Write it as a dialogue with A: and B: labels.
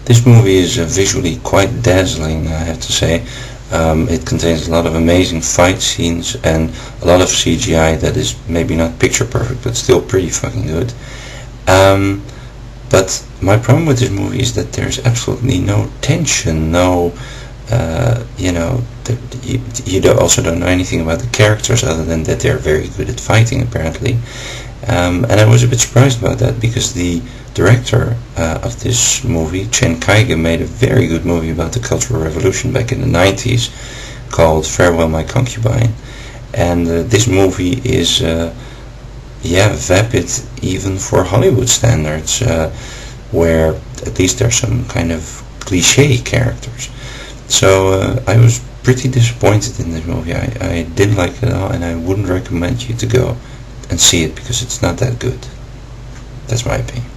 A: This movie is visually quite dazzling, I have to say. It contains a lot of amazing fight scenes and a lot of CGI that is maybe not picture perfect, but still pretty fucking good. Um, but my problem with this movie is that there's absolutely no tension, no, you also don't know anything about the characters other than that they're very good at fighting, apparently. And I was a bit surprised about that because the director of this movie, Chen Kaige, made a very good movie about the Cultural Revolution back in the 90s called Farewell My Concubine. And this movie is, vapid even for Hollywood standards, where at least there's some kind of cliche characters. So I was pretty disappointed in this movie. I didn't like it at all, and I wouldn't recommend you to go and see it because it's not that good. That's my opinion.